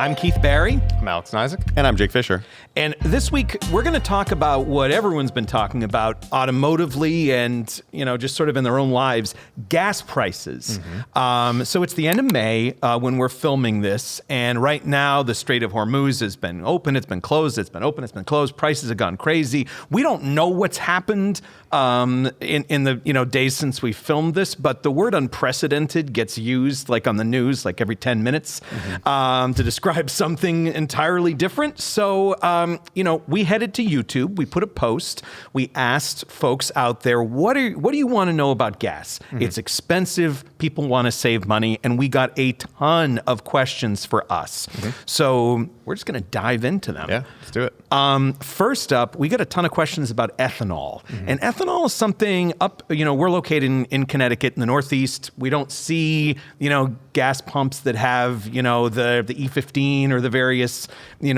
I'm Keith Barry. I'm Alex and Isaac. And I'm Jake Fisher. And this week, we're going to talk about what everyone's been talking about automotively and, just sort of in their own lives, gas prices. So it's the end of May when we're filming this. And right now, the Strait of Hormuz has been open. It's been closed. It's been open. It's been closed. Prices have gone crazy. We don't know what's happened in the days since we filmed this, but the word unprecedented gets used like on the news, like every 10 minutes to describe something entirely different. So, we headed to YouTube. We put a post. We asked folks out there, what do you want to know about gas? It's expensive. People want to save money. And we got a ton of questions for us. So we're just going to dive into them. Yeah, let's do it. First up, we got a ton of questions about ethanol. And ethanol is something we're located in Connecticut in the Northeast. We don't see, gas pumps that have, the E15 or the various,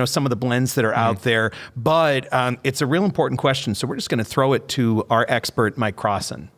some of the blends that are out there. But it's a real important question. So we're just going to throw it to our expert, Mike Crossan.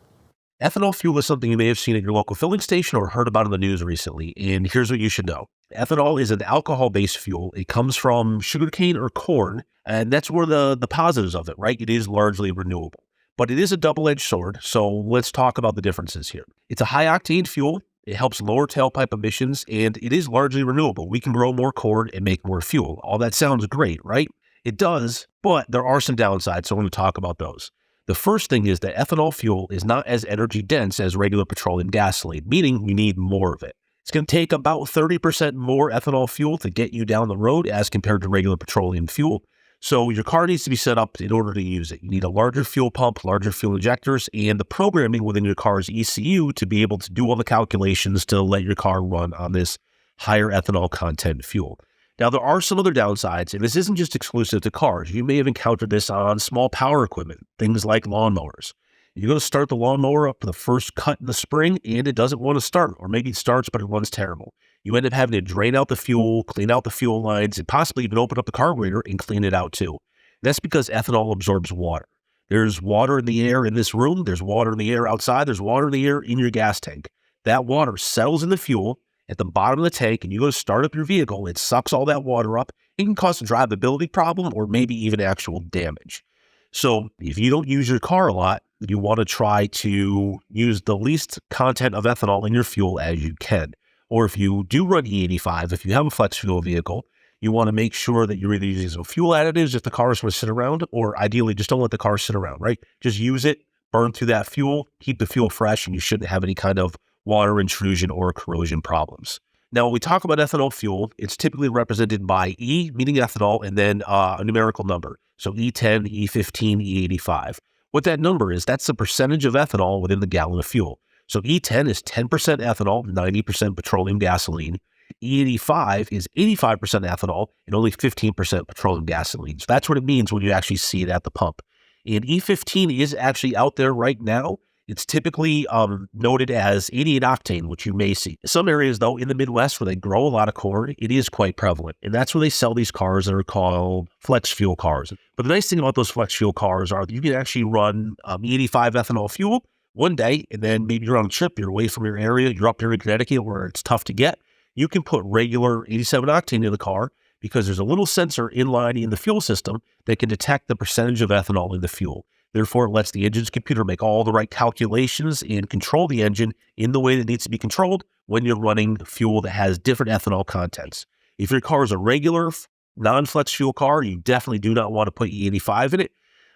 Ethanol fuel is something you may have seen at your local filling station or heard about in the news recently. And here's what you should know. Ethanol is an alcohol-based fuel. It comes from sugarcane or corn, and that's where the positives of it, right? It is largely renewable. But it is a double-edged sword, so let's talk about the differences here. It's a high-octane fuel. It helps lower tailpipe emissions, and it is largely renewable. We can grow more corn and make more fuel. All that sounds great, right? It does, but there are some downsides, so we're going to talk about those. The first thing is that ethanol fuel is not as energy dense as regular petroleum gasoline, meaning you need more of it. It's going to take about 30% more ethanol fuel to get you down the road as compared to regular petroleum fuel. So your car needs to be set up in order to use it. You need a larger fuel pump, larger fuel injectors, and the programming within your car's ECU to be able to do all the calculations to let your car run on this higher ethanol content fuel. Now, there are some other downsides, and this isn't just exclusive to cars. You may have encountered this on small power equipment, things like lawnmowers. You're going to start the lawnmower up for the first cut in the spring, and it doesn't want to start, or maybe it starts, but it runs terrible. You end up having to drain out the fuel, clean out the fuel lines, and possibly even open up the carburetor and clean it out too. That's because ethanol absorbs water. There's water in the air in this room. There's water in the air outside. There's water in the air in your gas tank. That water settles in the fuel at the bottom of the tank, and you go to start up your vehicle. It sucks all that water up. It can cause a drivability problem or maybe even actual damage. So if you don't use your car a lot, you want to try to use the least content of ethanol in your fuel as you can. Or if you do run E85, if you have a flex fuel vehicle, you want to make sure that you're either using some fuel additives if the car is going to sit around, or ideally just don't let the car sit around, right? Just use it, burn through that fuel, keep the fuel fresh, and you shouldn't have any kind of water intrusion or corrosion problems. Now, when we talk about ethanol fuel, it's typically represented by E, meaning ethanol, and then a numerical number. So E10, E15, E85. What that number is, that's the percentage of ethanol within the gallon of fuel. So E10 is 10% ethanol, 90% petroleum gasoline. E85 is 85% ethanol and only 15% petroleum gasoline. So that's what it means when you actually see it at the pump. And E15 is actually out there right now. It's typically noted as 88 octane, which you may see. Some areas, though, in the Midwest where they grow a lot of corn, it is quite prevalent. And that's where they sell these cars that are called flex fuel cars. But the nice thing about those flex fuel cars are that you can actually run E85 ethanol fuel one day, and then maybe you're on a trip, you're away from your area, you're up here in Connecticut where it's tough to get. You can put regular 87 octane in the car because there's a little sensor inline in the fuel system that can detect the percentage of ethanol in the fuel. Therefore, it lets the engine's computer make all the right calculations and control the engine in the way that needs to be controlled when you're running fuel that has different ethanol contents. If your car is a regular non-flex fuel car, you definitely do not want to put E85 in it.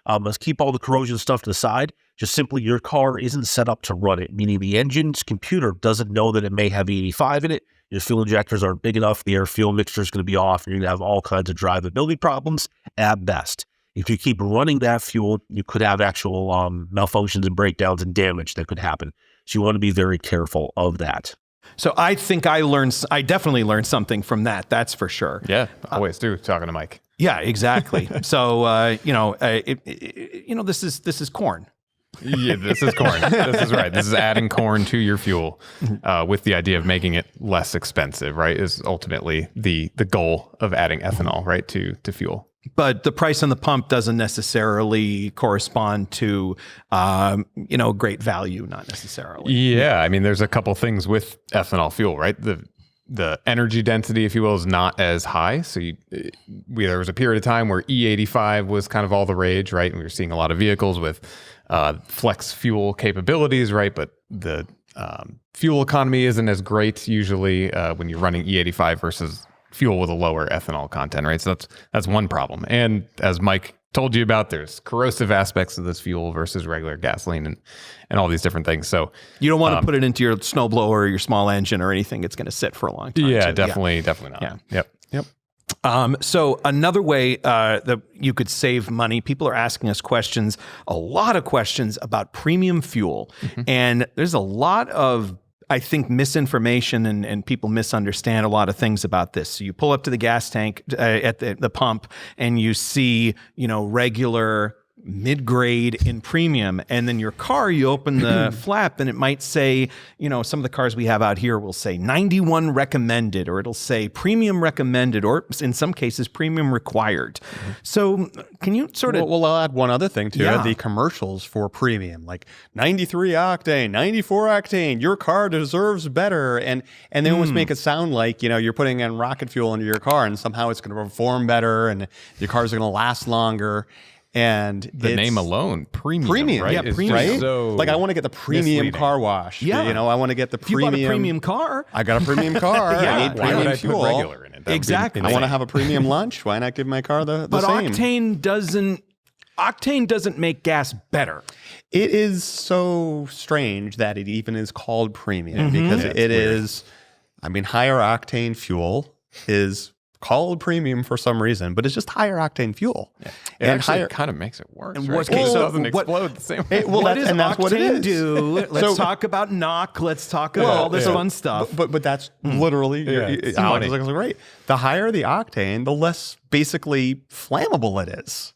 Let's keep all the corrosion stuff to the side. Just simply your car isn't set up to run it, meaning the engine's computer doesn't know that it may have E85 in it. Your fuel injectors aren't big enough. The air-fuel mixture is going to be off. And you're going to have all kinds of drivability problems at best. If you keep running that fuel, you could have actual malfunctions and breakdowns and damage that could happen. So you want to be very careful of that. So I think I definitely learned something from that. That's for sure. Yeah, always do, talking to Mike. Yeah, exactly. So, this is corn. Yeah, this is corn. This is right. This is adding corn to your fuel with the idea of making it less expensive, right, is ultimately the goal of adding ethanol, right, to fuel. But the price on the pump doesn't necessarily correspond to, great value, not necessarily. Yeah. I mean, there's a couple things with ethanol fuel, right? the energy density, if you will, is not as high. So there was a period of time where E85 was kind of all the rage, right? And we were seeing a lot of vehicles with flex fuel capabilities, right? But the fuel economy isn't as great usually when you're running E85 versus fuel with a lower ethanol content, right? So that's one problem. And as Mike told you about, there's corrosive aspects of this fuel versus regular gasoline and all these different things. So you don't want to put it into your snowblower or your small engine or anything. It's going to sit for a long time. Yeah, definitely not. Yeah. Yep. So another way that you could save money, people are asking us questions, a lot of questions about premium fuel. And there's a lot of, I think, misinformation and people misunderstand a lot of things about this. So you pull up to the gas tank at the pump and you see, regular, mid-grade, in premium, and then your car, you open the flap and it might say, some of the cars we have out here will say 91 recommended, or it'll say premium recommended, or in some cases premium required. So can you sort of... Well, I'll add one other thing to it. The commercials for premium, like 93 octane, 94 octane, your car deserves better. And they almost make it sound like, you're putting in rocket fuel into your car and somehow it's going to perform better and your cars are going to last longer. And the name alone, premium, right? Yeah, premium. Right? So like I want to get the premium car wash. Yeah. I want to get the premium. If you bought a premium car. I got a premium car. Yeah. I need why would premium I fuel. put regular in it? That would be Exactly. I want to have a premium lunch. Why not give my car the But same? octane doesn't make gas better. It is so strange that it even is called premium because it is, higher octane fuel is called premium for some reason, but it's just higher octane fuel. Yeah. It actually kind of makes it worse. And right? what- 'Cause it so doesn't what- explode the same way. What does that's what it octane is. do? Let's talk about knock. Let's talk about all this fun stuff. But that's literally, it's Alex funny. is exactly right. The higher the octane, the less basically flammable it is.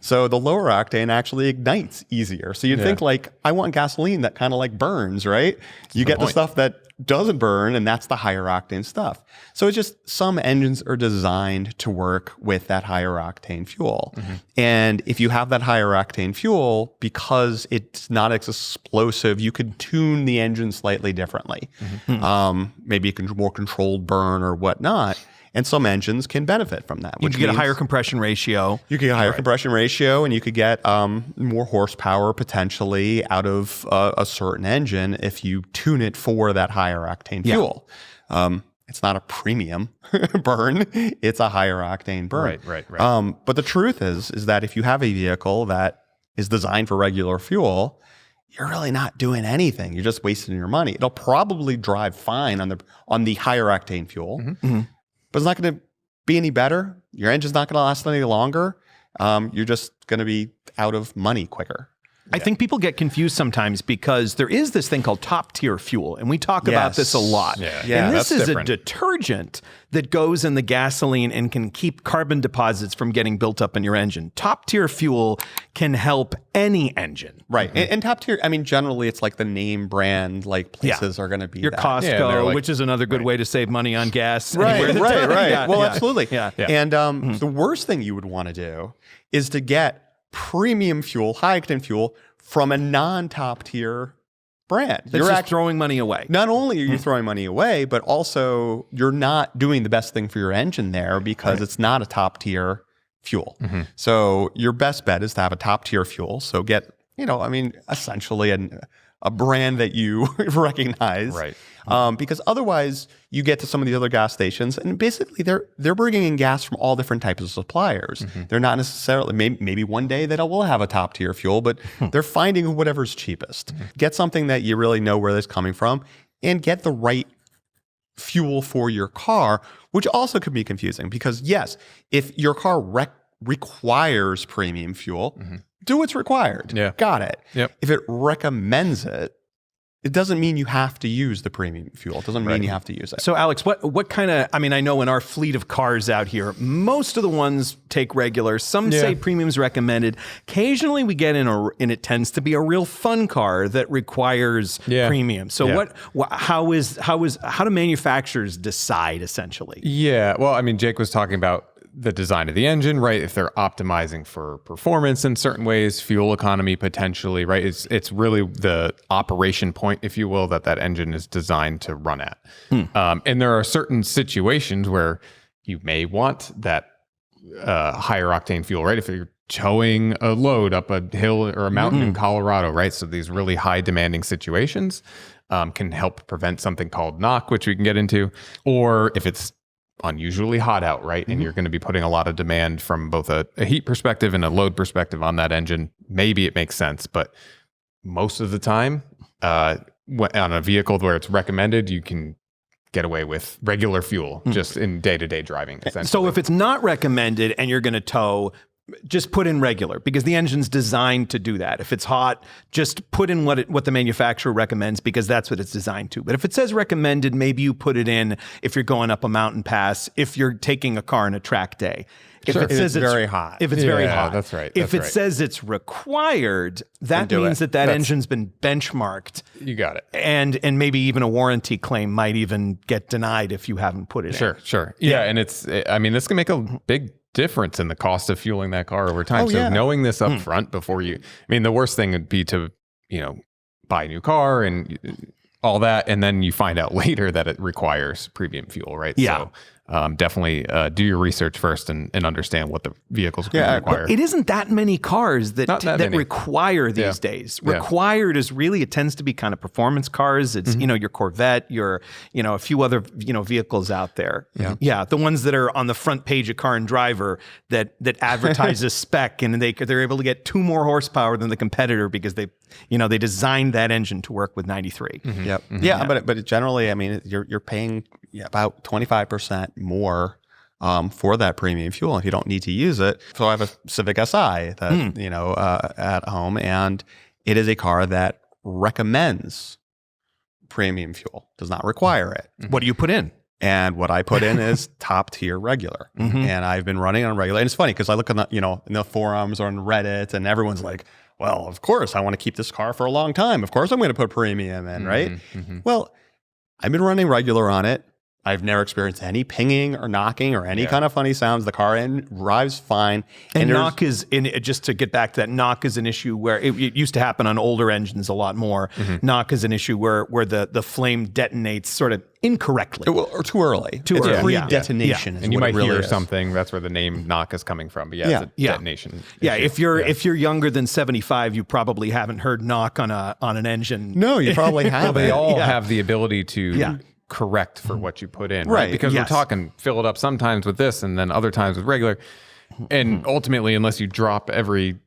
So the lower octane actually ignites easier. So you'd think like, I want gasoline that kind of like burns, right? You get the stuff that doesn't burn, and that's the higher octane stuff. So it's just some engines are designed to work with that higher octane fuel. And if you have that higher octane fuel, because it's not as explosive, you could tune the engine slightly differently. Maybe more controlled burn or whatnot. And some engines can benefit from that. You can get a higher compression ratio. You could get a higher compression ratio, and you could get more horsepower potentially out of a certain engine if you tune it for that higher octane fuel. It's not a premium burn; it's a higher octane burn. Right. But the truth is that if you have a vehicle that is designed for regular fuel, you're really not doing anything. You're just wasting your money. It'll probably drive fine on the higher octane fuel. But it's not going to be any better. Your engine's not going to last any longer. You're just going to be out of money quicker. I think people get confused sometimes because there is this thing called top tier fuel, and we talk about this a lot. Yeah, And this that's is different. a detergent that goes in the gasoline and can keep carbon deposits from getting built up in your engine. Top tier fuel can help any engine. Right. And top tier, generally it's like the name brand, like places are going to be Your that. Costco, Yeah, they're like- which is another good way to save money on gas. Right. Yeah, Well, yeah. absolutely. Yeah. And the worst thing you would want to do is to get premium fuel, high octane fuel from a non-top tier brand. That's just throwing money away. Not only are you throwing money away, but also you're not doing the best thing for your engine there because it's not a top tier fuel. So your best bet is to have a top tier fuel. So get, essentially a brand that you recognize. Right. Because otherwise you get to some of the other gas stations and basically they're bringing in gas from all different types of suppliers. They're not necessarily, maybe one day they will have a top tier fuel, but they're finding whatever's cheapest. Get something that you really know where it's coming from and get the right fuel for your car, which also could be confusing because yes, if your car requires premium fuel, do what's required. Yeah. Got it. Yep. If it recommends it, it doesn't mean you have to use the premium fuel. It doesn't mean you have to use it. So Alex, what kind of, I know in our fleet of cars out here, most of the ones take regular. Some say premium's recommended. Occasionally we get and it tends to be a real fun car that requires premium. So how do manufacturers decide essentially? Yeah. Well, Jake was talking about the design of the engine, right? If they're optimizing for performance in certain ways, fuel economy potentially, right? It's really the operation point, if you will, that engine is designed to run at. And there are certain situations where you may want that higher octane fuel, right? If you're towing a load up a hill or a mountain in Colorado, right? So these really high demanding situations can help prevent something called knock, which we can get into, or if it's unusually hot out, right? And you're going to be putting a lot of demand from both a heat perspective and a load perspective on that engine. Maybe it makes sense, but most of the time on a vehicle where it's recommended, you can get away with regular fuel just in day-to-day driving, essentially. So if it's not recommended and you're going to tow, just put in regular, because the engine's designed to do that. If it's hot, just put in what the manufacturer recommends, because that's what it's designed to. But if it says recommended, maybe you put it in if you're going up a mountain pass, if you're taking a car on a track day. If Sure. it says It's very hot. If it's very Yeah, hot. that's right, If that's it right. says it's required, that do means it. that engine's been benchmarked. You got it. And maybe even a warranty claim might even get denied if you haven't put it in. Sure. Yeah, and this can make a big difference in the cost of fueling that car over time. Oh, So yeah. knowing this up front before the worst thing would be to, buy a new car and all that, and then you find out later that it requires premium fuel, right? Yeah. So definitely do your research first and understand what the vehocle's going to require. It isn't that many cars that Not that many. require these days. Required is really, it tends to be kind of performance cars. It's, your Corvette, your, a few other, vehicles out there. Yeah. The ones that are on the front page of Car and Driver that advertise a spec, and they're able to get 2 more horsepower than the competitor because they designed that engine to work with 93. Yep. Yeah, but generally, you're paying about 25% more for that premium fuel if you don't need to use it. So I have a Civic Si that at home, and it is a car that recommends premium fuel, does not require it. What do you put in? And what I put in is top tier regular, and I've been running on regular. And it's funny because I look on in the forums or on Reddit, and everyone's like, well, of course, I want to keep this car for a long time. Of course, I'm going to put premium in, right? Well, I've been running regular on it. I've never experienced any pinging or knocking or any kind of funny sounds. The car drives fine. And knock just to get back to that, knock is an issue where it used to happen on older engines a lot more. Knock is an issue where the flame detonates sort of incorrectly. Or too early. Too early. Pre-detonation is and you what might it really hear is. something. That's where the name knock is coming from. But it's a detonation. Yeah, issue. if you're younger than 75, you probably haven't heard knock on an engine. No, you probably haven't. They all have the ability to correct for what you put in, right? Because we're talking fill it up sometimes with this and then other times with regular. And ultimately, unless you drop every,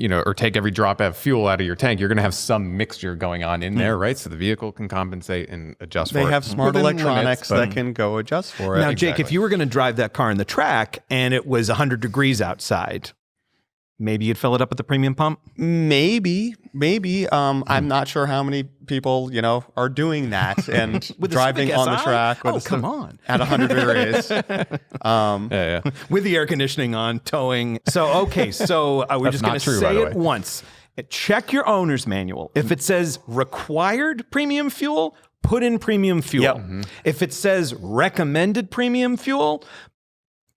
or take every drop of fuel out of your tank, you're going to have some mixture going on in there, right? So the vehicle can compensate and adjust for it. They have smart within electronics limits, that can go adjust for it. Now, Jake, if you were going to drive that car in the track and it was 100 degrees outside, maybe you'd fill it up at the premium pump? Maybe. I'm not sure how many people, are doing that and With a driving Civic on the Si? track with Come on. at 100 degrees. With the air conditioning on, towing. So, okay, so we're That's just going not to true, by say the it way. once. Check your owner's manual. If it says required premium fuel, put in premium fuel. Yep. If it says recommended premium fuel,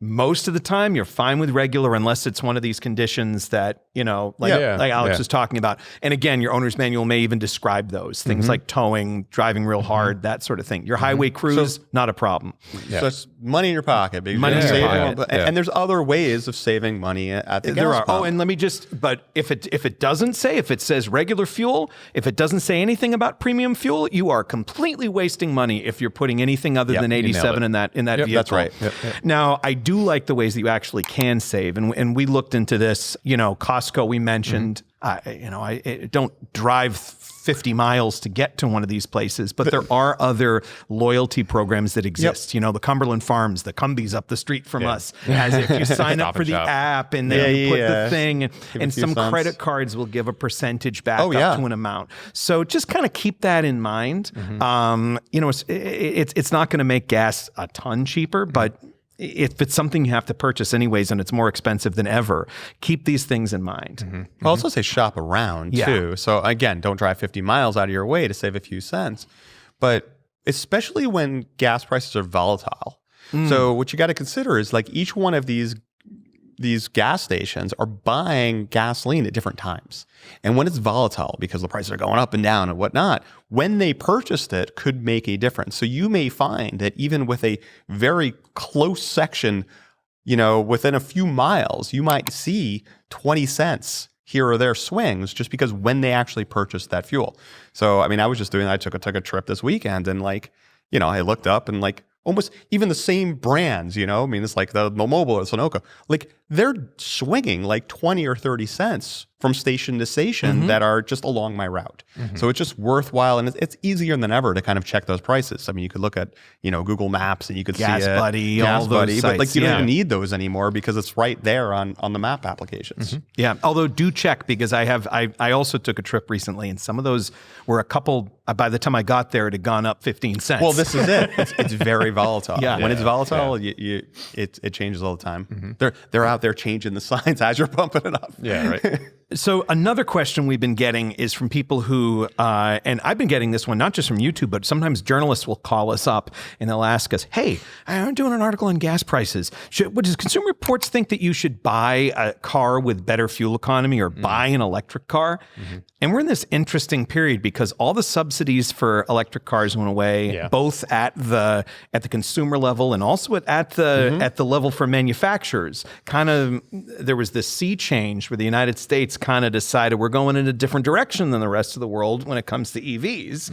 most of the time you're fine with regular unless it's one of these conditions that, like Alex was talking about. And again, your owner's manual may even describe those things like towing, driving real hard, that sort of thing. Your highway cruise, not a problem. So it's money in your pocket. Because Money you're in your saving- pocket, And there's other ways of saving money at the There gas are. pump. Oh, and let me but if it doesn't say, if it says regular fuel, if it doesn't say anything about premium fuel, you are completely wasting money if you're putting anything other than you nailed 87 it. in that vehicle. That's right. Now, I do like the ways that you actually can save, and we looked into this. Costco we mentioned. I don't drive 50 miles to get to one of these places, but there are other loyalty programs that exist. The Cumberland Farms, the Cumbies up the street from us, has if you sign up Stop for and the shop. and then you put the thing, a and few some cents. credit cards will give a percentage back Oh, up yeah. to an amount. So just kind of keep that in mind. It's not going to make gas a ton cheaper, but if it's something you have to purchase anyways and it's more expensive than ever, keep these things in mind. I'll also say shop around too. So again, don't drive 50 miles out of your way to save a few cents. But especially when gas prices are volatile, So what you got to consider is like each one of these gas stations are buying gasoline at different times. And when it's volatile because the prices are going up and down and whatnot, when they purchased it could make a difference. So you may find that even with a very close section, within a few miles, you might see 20 cents here or there swings just because when they actually purchased that fuel. So, I mean, I took a trip this weekend and I looked up and almost even the same brands, I mean, it's like the Mobile or Sunoco, they're swinging 20 or 30 cents from station to station that are just along my route. So it's just worthwhile. And it's easier than ever to kind of check those prices. I mean, you could look at, Google Maps and you could Gas see it. Buddy, all those sites, but you don't even need those anymore because it's right there on the map applications. Yeah. Although do check because I also took a trip recently and some of those were a couple, by the time I got there, it had gone up 15 cents. Well, this is it. It's very volatile. When it's volatile, it changes all the time. They're out there changing the signs as you're pumping it up. Yeah, right. So another question we've been getting is from people who, and I've been getting this one not just from YouTube, but sometimes journalists will call us up and they'll ask us, hey, I'm doing an article on gas prices. Does Consumer Reports think that you should buy a car with better fuel economy or buy an electric car? And we're in this interesting period because all the subsidies for electric cars went away, both at the consumer level and also at the level for manufacturers. Kind of, there was this sea change where the United States kind of decided we're going in a different direction than the rest of the world when it comes to EVs.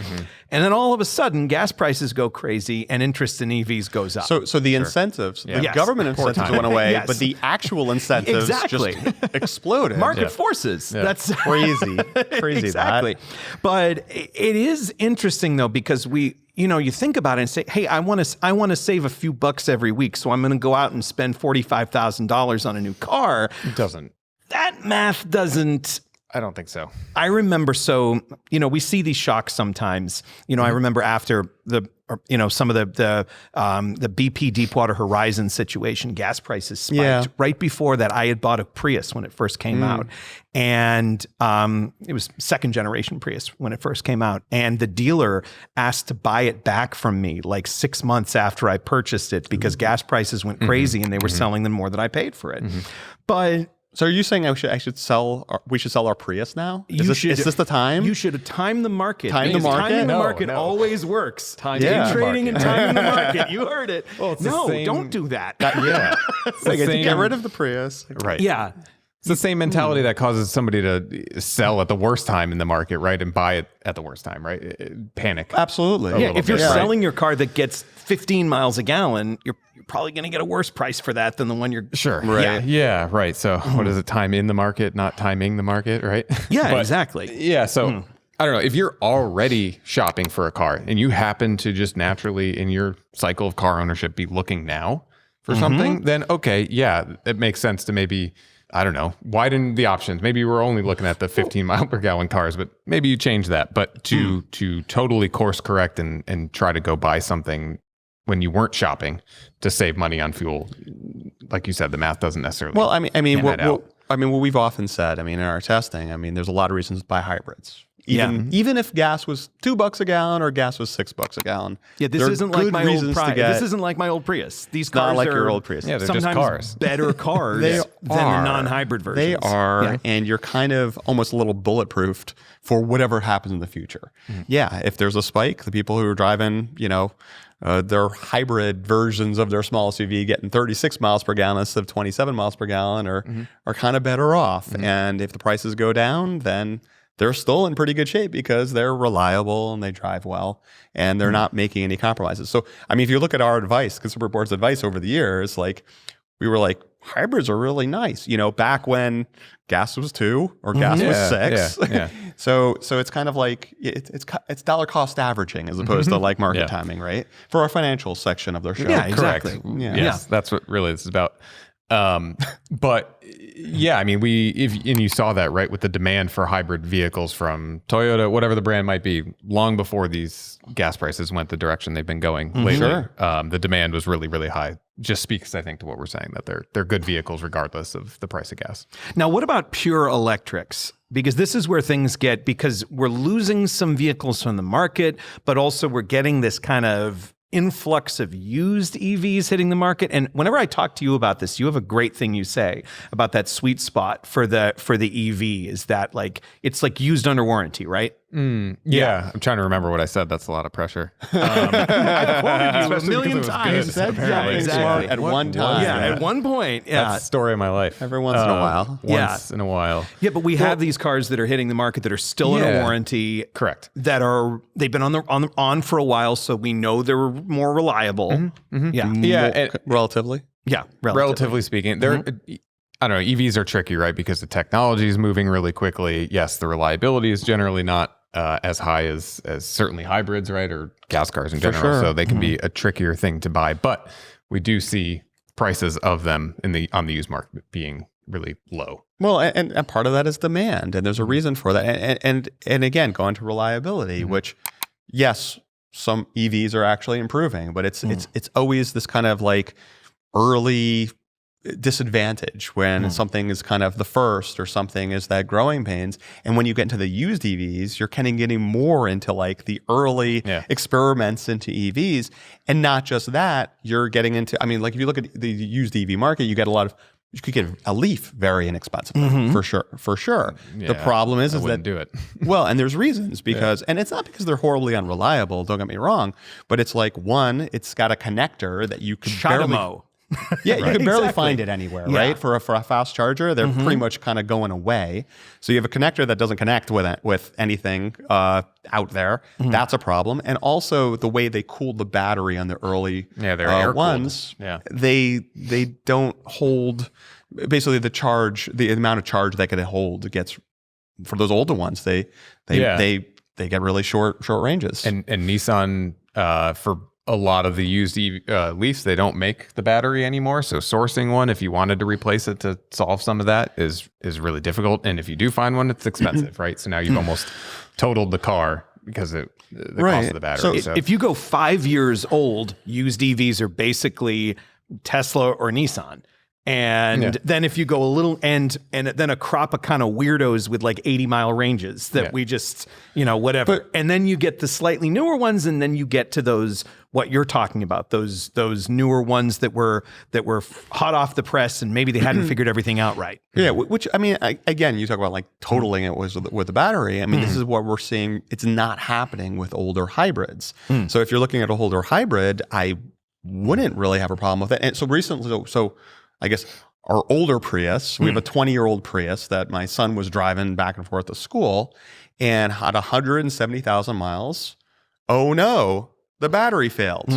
And then all of a sudden, gas prices go crazy and interest in EVs goes up. So the incentives, the government incentives went away, but the actual incentives just exploded. Market forces. That's crazy. Exactly. But it is interesting though, because you think about it and say, hey, I want to save a few bucks every week. So I'm going to go out and spend $45,000 on a new car. It doesn't. That math doesn't. I don't think so. I remember, we see these shocks sometimes. I remember after some of the BP Deepwater Horizon situation, gas prices spiked. Right before that, I had bought a Prius when it first came out. And it was second generation Prius when it first came out. And the dealer asked to buy it back from me 6 months after I purchased it because gas prices went crazy and they were selling them more than I paid for it. But so are you saying we should sell our Prius now? Is this the time? You should time the market. Time the market? Timing the market always works. Day trading and timing the market. You heard it. Well, don't do that. It's the same, get rid of the Prius. Right. Yeah. It's the same mentality that causes somebody to sell at the worst time in the market, right? And buy it at the worst time, right? Panic. Absolutely. Yeah, if you're selling your car that gets 15 miles a gallon, you're probably going to get a worse price for that than the one you're... Sure. Right. Yeah, right. So what is it? Time in the market, not timing the market, right? Yeah, exactly. Yeah, so... I don't know, if you're already shopping for a car and you happen to just naturally in your cycle of car ownership be looking now for something, then okay, yeah, it makes sense to maybe, I don't know, widen the options. Maybe we're only looking at the 15 mile per gallon cars, but maybe you change that. But to totally course correct and try to go buy something when you weren't shopping to save money on fuel, like you said, the math doesn't necessarily. Well, what we've often said, in our testing, there's a lot of reasons to buy hybrids. Even if gas was $2 a gallon or gas was $6 a gallon. Yeah, this isn't like my old Prius. This isn't like my old Prius. These cars not like are your old Prius. Yeah, they're sometimes just cars. Better cars than the non-hybrid versions. They are, and you're kind of almost a little bulletproofed for whatever happens in the future. Yeah, if there's a spike, the people who are driving, their hybrid versions of their small SUV getting 36 miles per gallon instead of 27 miles per gallon are kind of better off. And if the prices go down, then they're still in pretty good shape because they're reliable and they drive well and they're not making any compromises. So, if you look at our advice, Consumer Reports advice over the years, we were like, hybrids are really nice, back when gas was 2 or gas was 6. Yeah. So it's kind of like, it's dollar cost averaging as opposed to market timing, right? For our financial section of their show. Yeah, exactly. Correct. Yes, that's what really this is about. But yeah, you saw that, right, with the demand for hybrid vehicles from Toyota, whatever the brand might be, long before these gas prices went the direction they've been going lately. Sure. The demand was really, really high. Just speaks, I think, to what we're saying, that they're good vehicles regardless of the price of gas. Now, what about pure electrics? Because this is where things get, because we're losing some vehicles from the market, but also we're getting this kind of influx of used EVs hitting the market. And whenever I talk to you about this, you have a great thing you say about that sweet spot for the EV is that like it's like used under warranty, right? Yeah, I'm trying to remember what I said. That's a lot of pressure. I've quoted you a million times. You said something exactly. at one time. Yeah, at one point. Yeah. That's the story of my life. Every once in a while. Once in a while. Yeah, but we have these cars that are hitting the market that are still under warranty. Correct. They've been on for a while, so we know they're more reliable. Yeah. Yeah. Relatively. Yeah. Relatively speaking, they're I don't know, EVs are tricky, right? Because the technology is moving really quickly. Yes, the reliability is generally not as high as certainly hybrids, right? Or gas cars in general. sure. So they can be a trickier thing to buy. But we do see prices of them on the used market being really low. Well, and part of that is demand, and there's a reason for that. And again, going to reliability, which, yes, some EVs are actually improving, but it's always this kind of like early disadvantage when something is kind of the first or something is that growing pains. And when you get into the used EVs, you're kind of getting more into like the early experiments into EVs. And not just that, you're getting into, I mean, like if you look at the used EV market, you could get a Leaf very inexpensively, for sure. Yeah, the problem is I that wouldn't do it. well, and there's reasons because, and it's not because they're horribly unreliable. Don't get me wrong, but it's like one, it's got a connector that you could barely. Yeah, you can barely find it anywhere, right? For a fast charger, they're pretty much kind of going away. So you have a connector that doesn't connect with anything out there. That's a problem. And also the way they cooled the battery on the early they're ones, air-cooled. they don't hold. Basically, the amount of charge they could hold gets for those older ones. They get really short ranges. And Nissan for a lot of the used Leafs, they don't make the battery anymore. So sourcing one, if you wanted to replace it to solve some of that, is really difficult. And if you do find one, it's expensive, right? So now you've almost totaled the car because of the cost of the battery. So if you go 5 years old, used EVs are basically Tesla or Nissan. And then if you go a little and then a crop of kind of weirdos with like 80-mile ranges that we just, whatever. And then you get the slightly newer ones, and then you get to those, what you're talking about, those newer ones that were hot off the press and maybe they hadn't figured everything out right. Yeah, which I mean, again, you talk about like totaling it with the battery. I mean, this is what we're seeing. It's not happening with older hybrids. So if you're looking at an older hybrid, I wouldn't really have a problem with that. And so recently, so I guess our older Prius, we have a 20-year-old Prius that my son was driving back and forth to school and had 170,000 miles. Oh no, the battery failed.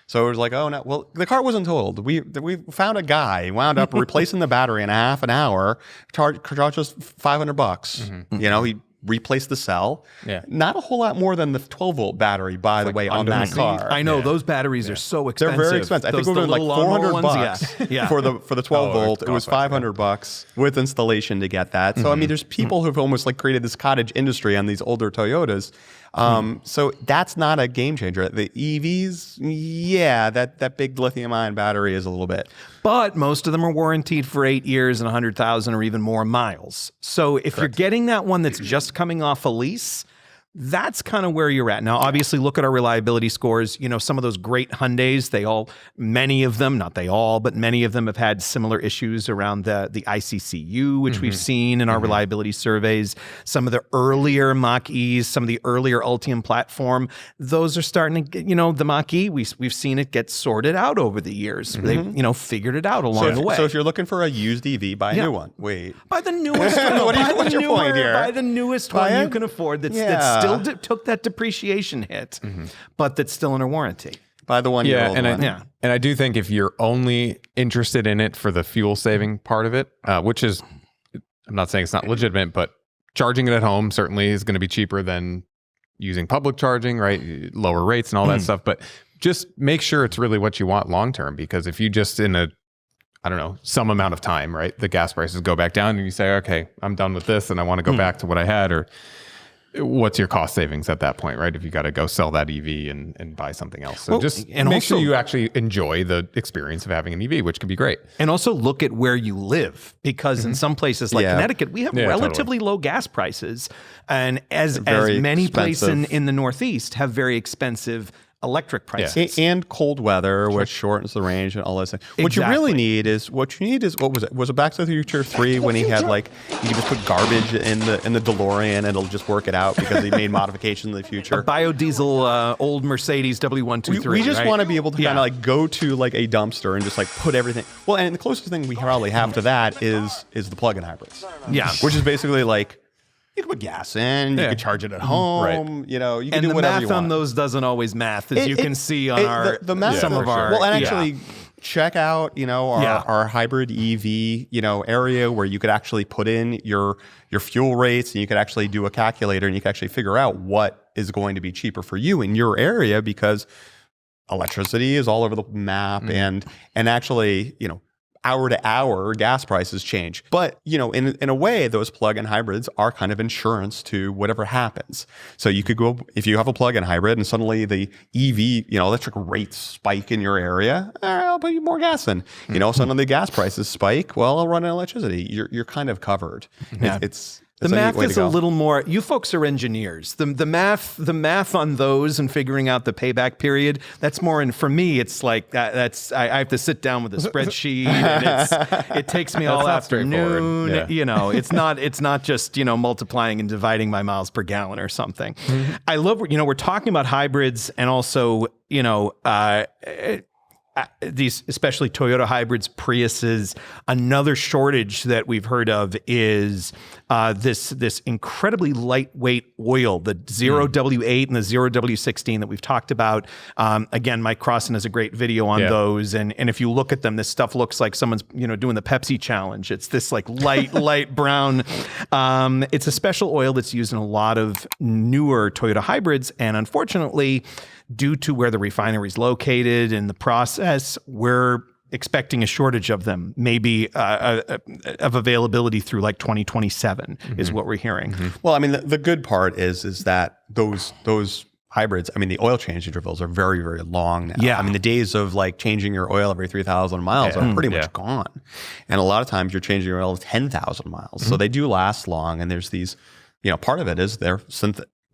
So it was like, oh no, well, the car wasn't totaled. We found a guy, wound up replacing the battery in a half an hour, charged us $500. He replace the cell. Not a whole lot more than the 12-volt battery, by the way, on that car. I know those batteries are so expensive. They're very expensive. I think we're like $400 for the 12-volt. It was $500 with installation to get that. So I mean, there's people who've almost like created this cottage industry on these older Toyotas. So that's not a game changer. The EVs, that big lithium-ion battery is a little bit. But most of them are warranted for 8 years and 100,000 or even more miles. So if you're getting that one that's just coming off a lease, that's kind of where you're at. Now, obviously, look at our reliability scores. Some of those great Hyundais, many of them, not they all, but many of them have had similar issues around the ICCU, which we've seen in our reliability surveys. Some of the earlier Mach-E's, some of the earlier Ultium platform, those are starting to get, the Mach-E, we've seen it get sorted out over the years. They've, figured it out along the way. So if you're looking for a used EV, buy a new one. Wait. Buy the newest one. What's your point here? Buy the newest one you can afford that's still took that depreciation hit, but that's still under warranty. By the 1 year old one. And I do think if you're only interested in it for the fuel saving part of it, which is, I'm not saying it's not legitimate, but charging it at home certainly is going to be cheaper than using public charging, right? Lower rates and all that stuff. But just make sure it's really what you want long term, because if you just some amount of time, right, the gas prices go back down and you say, okay, I'm done with this and I want to go back to what I had, or what's your cost savings at that point, right? If you got to go sell that EV and buy something else. So make sure you actually enjoy the experience of having an EV, which can be great. And also look at where you live, because in some places like Connecticut, we have relatively low gas prices. And as many places in the Northeast have very expensive electric prices. And cold weather, which shortens the range and all those things. What you really need is what was it? Was it Back to the Future 3 when he had like you can just put garbage in the DeLorean and it'll just work it out because he made modifications in the future. A biodiesel old Mercedes W123. We just right? want to be able to kind of like go to like a dumpster and just like put everything. Well, and the closest thing we probably have to that is the plug-in hybrids. Yeah, which is basically like. You can put gas in, you can charge it at home, you know, you can do whatever you want. And the math on those doesn't always math, as you can see on the math some of our... Well, and actually check out, you know, our hybrid EV, you know, area where you could actually put in your fuel rates and you could actually do a calculator and you can actually figure out what is going to be cheaper for you in your area because electricity is all over the map and actually, you know, hour to hour gas prices change. But, you know, in a way, those plug-in hybrids are kind of insurance to whatever happens. So you could go, if you have a plug-in hybrid and suddenly the EV, you know, electric rates spike in your area, I'll put you more gas in. You know, suddenly gas prices spike, well, I'll run on electricity. You're kind of covered. Yeah. The math is a little more. You folks are engineers. The math on those and figuring out the payback period. That's more. And for me, it's like I have to sit down with a spreadsheet, and it takes me all afternoon. Yeah. You know, it's not just multiplying and dividing by miles per gallon or something. I love. We're talking about hybrids and also these, especially Toyota hybrids, Priuses. Another shortage that we've heard of is this incredibly lightweight oil, the 0W8 and the 0W16 that we've talked about. Again, Mike Crossan has a great video on those, and if you look at them, this stuff looks like someone's doing the Pepsi challenge. It's this like light brown. It's a special oil that's used in a lot of newer Toyota hybrids, and unfortunately, due to where the refinery is located and the process, we're expecting a shortage of them, maybe of availability through like 2027 is what we're hearing. Well, I mean, the good part is that those hybrids, I mean, the oil change intervals are very, very long now. Yeah. I mean, the days of like changing your oil every 3,000 miles are pretty much gone. And a lot of times you're changing your oil 10,000 miles. So they do last long. And there's these, part of it is they're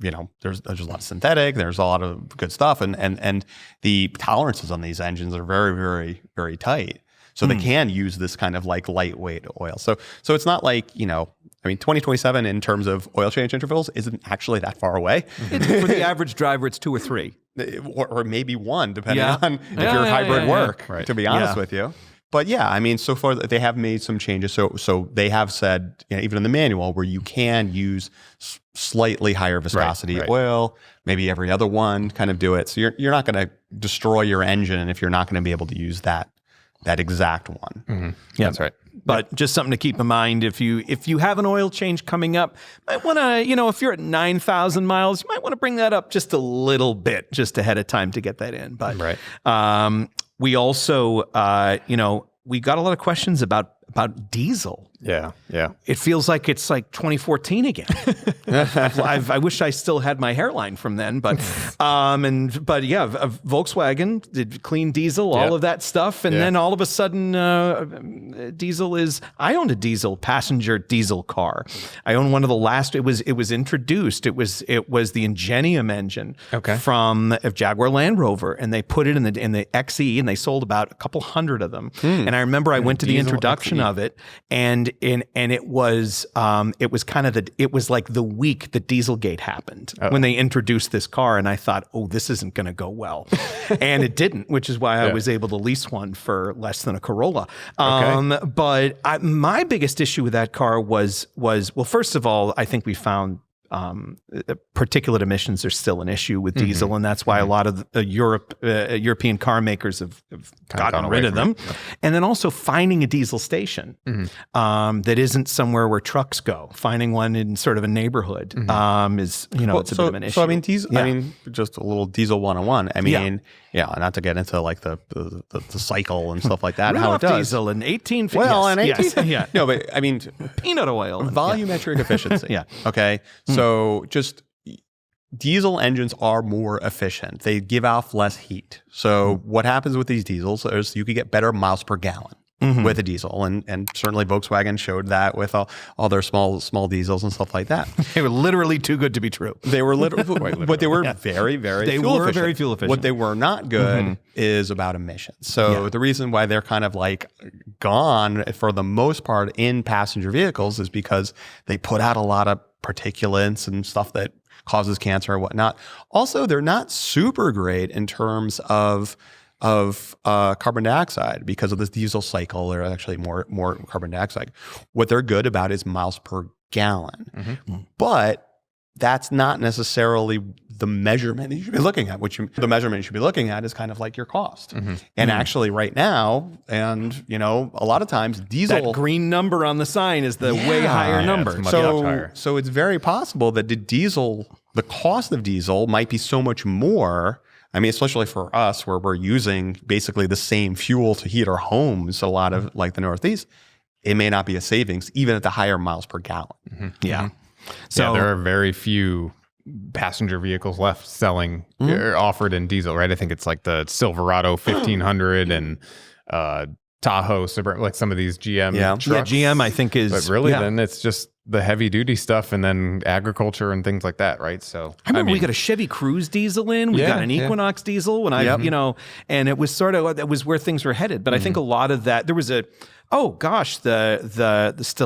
there's a lot of synthetic, there's a lot of good stuff, and the tolerances on these engines are very, very, very tight. So they can use this kind of like lightweight oil. So it's not like, 2027 in terms of oil change intervals isn't actually that far away. For the average driver, it's 2 or 3. Or maybe 1, depending on if your hybrid work, to be honest with you. But yeah, I mean, so far they have made some changes. So they have said, even in the manual, where you can use slightly higher viscosity oil, maybe every other one, kind of do it. So you're not going to destroy your engine if you're not going to be able to use that exact one. Mm-hmm. Yeah, that's right. But just something to keep in mind if you have an oil change coming up, might want to, if you're at 9,000 miles, you might want to bring that up just a little bit just ahead of time to get that in. But we also, we got a lot of questions about diesel. Yeah. It feels like it's like 2014 again. I wish I still had my hairline from then, but Volkswagen did clean diesel, all of that stuff, and then all of a sudden, diesel is. I owned a passenger diesel car. I owned one of the last. It was introduced. It was the Ingenium engine from a Jaguar Land Rover, and they put it in the XE, and they sold about a couple hundred of them. And I remember I went to the introduction of it, and it was like the week that Dieselgate happened when they introduced this car, and I thought, oh, this isn't going to go well, and it didn't, which is why I was able to lease one for less than a Corolla. But my biggest issue with that car was well, first of all, I think we found particulate emissions are still an issue with diesel, and that's why a lot of the European car makers have gotten rid of them. And then also finding a diesel station that isn't somewhere where trucks go. Finding one in sort of a neighborhood is it's a bit of an issue. So I mean, diesel. I mean, just a little diesel 101. I mean, not to get into like the cycle and stuff like that. How it does diesel in 1850. Well, in 18. No, but I mean, peanut oil, volumetric efficiency. Okay. So just diesel engines are more efficient. They give off less heat. So what happens with these diesels is you could get better miles per gallon. with a diesel, and certainly Volkswagen showed that with all their small diesels and stuff like that. They were literally too good to be true. They were literally, but they were very, very fuel efficient. What they were not good is about emissions. So the reason why they're kind of like gone for the most part in passenger vehicles is because they put out a lot of particulates and stuff that causes cancer or whatnot. Also, they're not super great in terms of carbon dioxide because of this diesel cycle. They're actually more carbon dioxide. What they're good about is miles per gallon, but that's not necessarily the measurement that you should be looking at. The measurement you should be looking at is kind of like your cost. And actually, right now, and a lot of times, diesel, that green number on the sign is the way higher number. It's much higher. So it's very possible that the cost of diesel might be so much more. I mean, especially for us, where we're using basically the same fuel to heat our homes, a lot of like the Northeast, it may not be a savings, even at the higher miles per gallon. Yeah. So there are very few passenger vehicles left selling or offered in diesel, right? I think it's like the Silverado 1500 and Tahoe, like some of these GM trucks. Yeah, GM I think is. But really, then it's just the heavy duty stuff and then agriculture and things like that, right? So I remember we got a Chevy Cruze diesel in, we got an Equinox diesel when and it was that was where things were headed. But I think a lot of that, there was the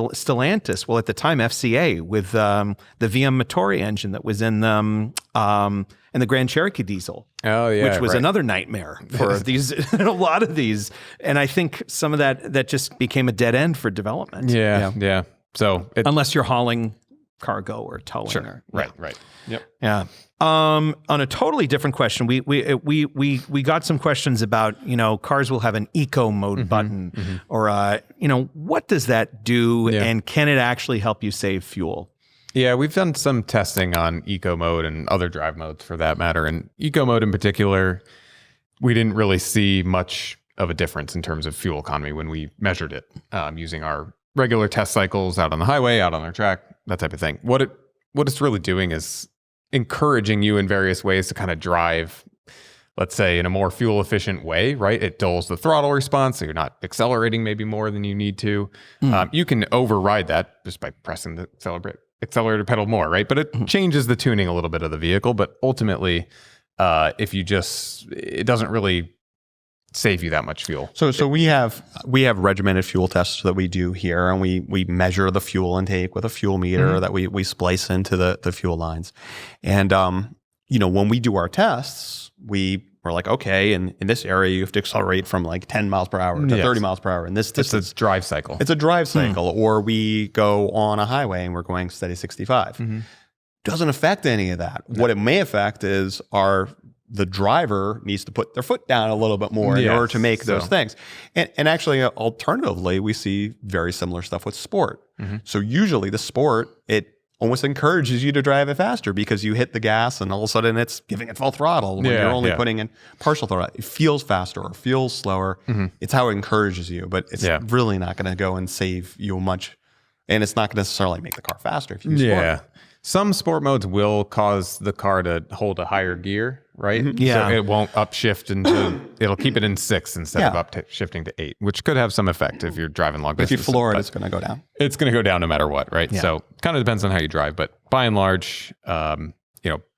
Stellantis, well at the time FCA with the VM Motori engine that was in the Grand Cherokee diesel. Oh yeah, which was another nightmare for these, a lot of these. And I think some of that just became a dead end for development. Yeah. So unless you're hauling cargo or towing. Sure. Right. Yep. Yeah. On a totally different question, we got some questions about, cars will have an eco mode button or, what does that do and can it actually help you save fuel? Yeah, we've done some testing on eco mode and other drive modes for that matter. And eco mode in particular, we didn't really see much of a difference in terms of fuel economy when we measured it using our regular test cycles out on the highway, out on our track, that type of thing. What it's really doing is encouraging you in various ways to kind of drive, let's say, in a more fuel efficient way, right? It dulls the throttle response, so you're not accelerating maybe more than you need to. You can override that just by pressing the accelerator pedal more, right? But it changes the tuning a little bit of the vehicle. But ultimately, it doesn't really save you that much fuel. So we have regimented fuel tests that we do here, and we measure the fuel intake with a fuel meter that we splice into the fuel lines. And when we do our tests, we're like, okay, in this area you have to accelerate from like 10 miles per hour to 30 miles per hour. And it's a drive cycle. It's a drive cycle. Or we go on a highway and we're going steady 65. Doesn't affect any of that. No. What it may affect is the driver needs to put their foot down a little bit more in order to make those things. And actually, alternatively, we see very similar stuff with sport. So usually the sport, it almost encourages you to drive it faster because you hit the gas and all of a sudden it's giving it full throttle when you're only putting in partial throttle. It feels faster or feels slower. It's how it encourages you, but it's really not going to go and save you much. And it's not going to necessarily make the car faster if you use sport. Some sport modes will cause the car to hold a higher gear, right? Yeah. So it won't upshift it'll keep it in 6 instead of shifting to 8, which could have some effect if you're driving long distance. If you floor it, it's going to go down. It's going to go down no matter what, right? Yeah. So kind of depends on how you drive, but by and large,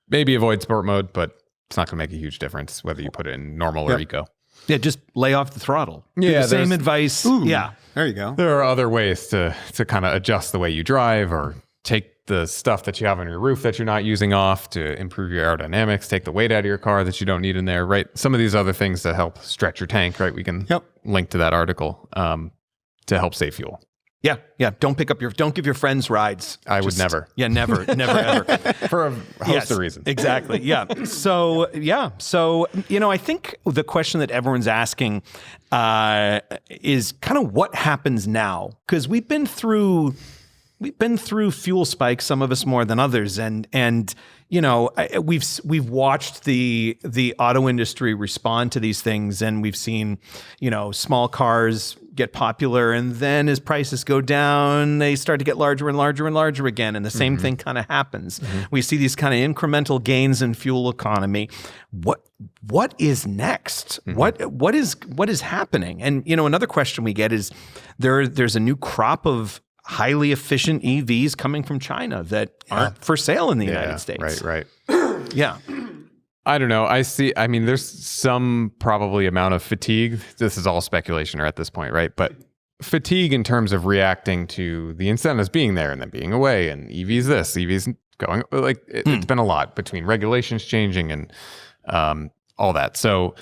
maybe avoid sport mode, but it's not going to make a huge difference whether you put it in normal or eco. Yeah, just lay off the throttle. Yeah, the same advice. Yeah. There you go. There are other ways to kind of adjust the way you drive or take the stuff that you have on your roof that you're not using off to improve your aerodynamics, take the weight out of your car that you don't need in there, right? Some of these other things to help stretch your tank, right? We can link to that article to help save fuel. Yeah. Don't give your friends rides. I would never. Yeah, never, ever. For a host of reasons. Exactly. Yeah. So, I think the question that everyone's asking is kind of what happens now? Because we've been through fuel spikes, some of us more than others, and we've watched the auto industry respond to these things, and we've seen small cars get popular, and then as prices go down, they start to get larger and larger and larger again, and the same thing kind of happens. We see these kind of incremental gains in fuel economy. What is next? What is happening? And another question we get is there's a new crop of highly efficient EVs coming from China that aren't for sale in the United States. Right. Yeah. I don't know. I mean, there's some probably amount of fatigue. This is all speculation at this point, right? But fatigue in terms of reacting to the incentives being there and then being away, and EVs this, EVs going, like it's been a lot between regulations changing and all that. So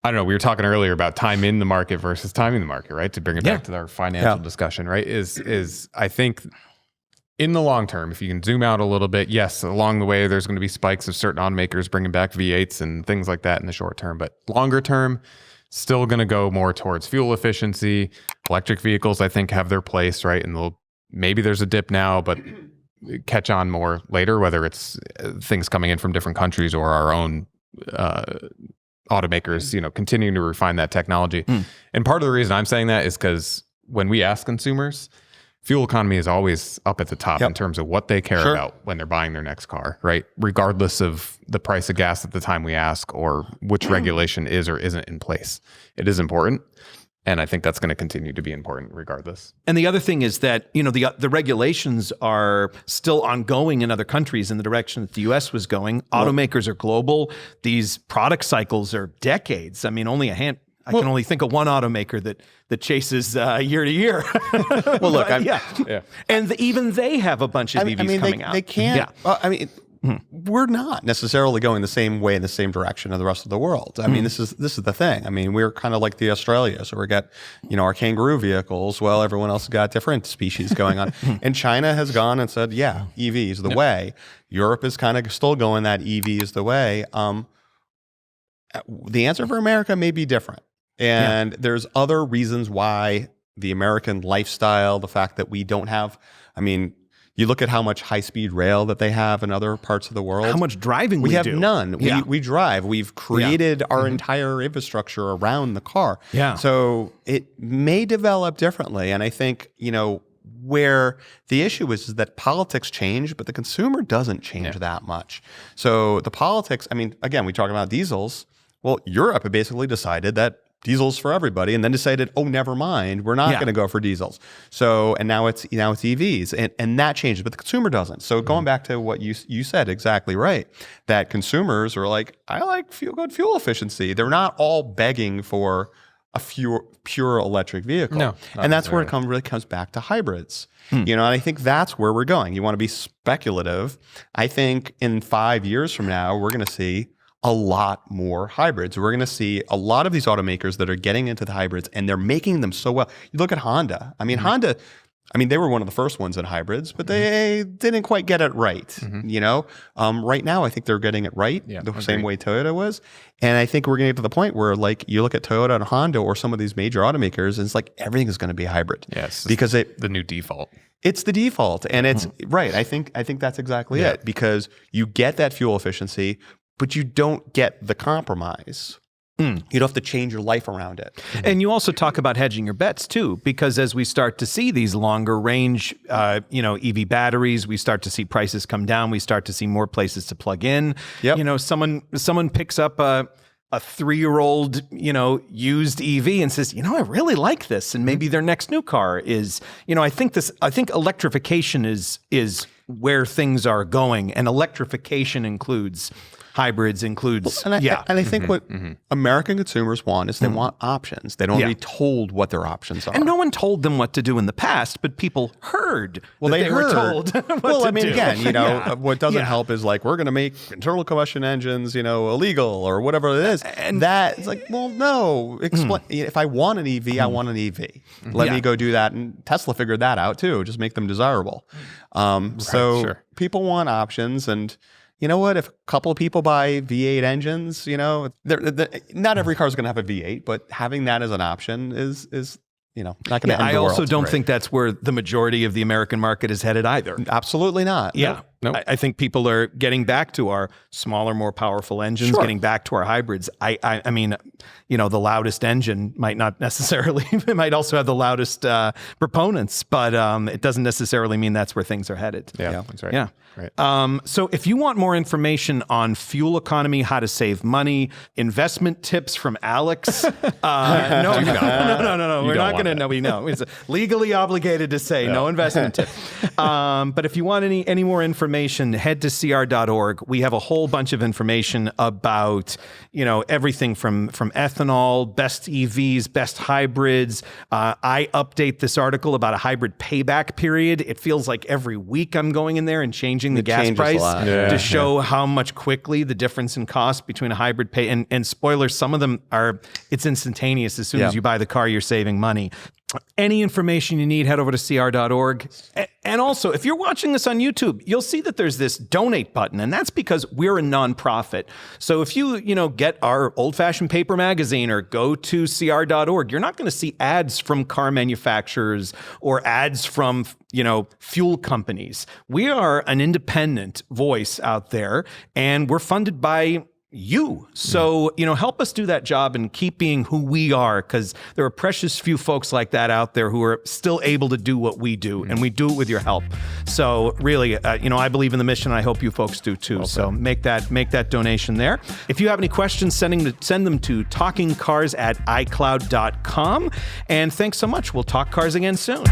I don't know. We were talking earlier about time in the market versus timing the market, right? To bring it back to our financial discussion, right? Is I think in the long term, if you can zoom out a little bit, yes, along the way, there's going to be spikes of certain automakers bringing back V8s and things like that in the short term. But longer term, still going to go more towards fuel efficiency. Electric vehicles, I think, have their place, right? And maybe there's a dip now, but catch on more later, whether it's things coming in from different countries or our own automakers, continuing to refine that technology. And part of the reason I'm saying that is because when we ask consumers, fuel economy is always up at the top in terms of what they care about when they're buying their next car, right? Regardless of the price of gas at the time we ask or which regulation is or isn't in place. It is important. And I think that's going to continue to be important regardless. And the other thing is that, the regulations are still ongoing in other countries in the direction that the U.S. was going. Automakers are global. These product cycles are decades. I mean, I can only think of one automaker that chases year to year. Well, look, and even they have a bunch of EVs coming out. They can't. We're not necessarily going the same way in the same direction of the rest of the world. I mean, this is the thing. I mean, we're kind of like the Australia. So we got, our kangaroo vehicles. Well, everyone else has got different species going on. And China has gone and said, EV is the way. Europe is kind of still going that EV is the way. The answer for America may be different. And there's other reasons why the American lifestyle, the fact that we don't have, you look at how much high-speed rail that they have in other parts of the world. How much driving we do. We have none. We drive. We've created our entire infrastructure around the car. Yeah. So it may develop differently. And I think, where the issue is that politics change, but the consumer doesn't change that much. So the politics, again, we talk about diesels. Well, Europe had basically decided that diesels for everybody, and then decided, oh, never mind, we're not going to go for diesels. So, and now it's EVs, and that changes, but the consumer doesn't. So going back to what you said, exactly right, that consumers are like, I like good fuel efficiency. They're not all begging for a pure electric vehicle. No, and that's where it really comes back to hybrids. And I think that's where we're going. You want to be speculative. I think in 5 years from now, we're going to see a lot more hybrids. We're going to see a lot of these automakers that are getting into the hybrids, and they're making them so well. You look at Honda. Honda, they were one of the first ones in hybrids, but they didn't quite get it right. Right now, I think they're getting it right the same way Toyota was. And I think we're going to get to the point where, like, you look at Toyota and Honda or some of these major automakers, and it's like everything is going to be hybrid. Yes, because the new default. It's the default, and it's right. I think that's exactly it, because you get that fuel efficiency, but you don't get the compromise. You don't have to change your life around it. And you also talk about hedging your bets too, because as we start to see these longer range, EV batteries, we start to see prices come down. We start to see more places to plug in. Yep. Someone picks up a 3-year-old, used EV and says, I really like this. And maybe their next new car is, I think electrification is where things are going, and electrification includes hybrids, includes, and I think what American consumers want is they want options. They don't want to be told what their options are. And no one told them what to do in the past, but people heard. They were told what to do. Again, what doesn't help is like, we're going to make internal combustion engines, illegal or whatever it is. And that it's like, well, no. Explain. If I want an EV, I want an EV. Let me go do that. And Tesla figured that out too. Just make them desirable. People want options, and you know what? If a couple of people buy V8 engines, not every car is going to have a V8, but having that as an option is not going to end the world. I also don't think that's where the majority of the American market is headed either. Absolutely not. Yeah. Nope. I think people are getting back to our smaller, more powerful engines, getting back to our hybrids. I mean, the loudest engine might not necessarily, it might also have the loudest proponents, but it doesn't necessarily mean that's where things are headed. Yeah, that's right. Yeah. Right. So if you want more information on fuel economy, how to save money, investment tips from Alex, no, we're not going to know. We know it's legally obligated to say no investment tip. But if you want any more information, head to cr.org. We have a whole bunch of information about everything from ethanol, best EVs, best hybrids. I update this article about a hybrid payback period. It feels like every week I'm going in there and changing the gas price to show how much quickly the difference in cost between a hybrid pay and spoilers, some of them it's instantaneous. As soon as you buy the car, you're saving money. Any information you need, head over to cr.org. And also, if you're watching this on YouTube, you'll see that there's this donate button, and that's because we're a nonprofit. So if you get our old-fashioned paper magazine or go to cr.org, you're not going to see ads from car manufacturers or ads from fuel companies. We are an independent voice out there, and we're funded by you. So, help us do that job and keep being who we are, because there are precious few folks like that out there who are still able to do what we do, and we do it with your help. So really, I believe in the mission. I hope you folks do too. Okay. So make that donation there. If you have any questions, send them to talkingcars@icloud.com. And thanks so much. We'll talk cars again soon.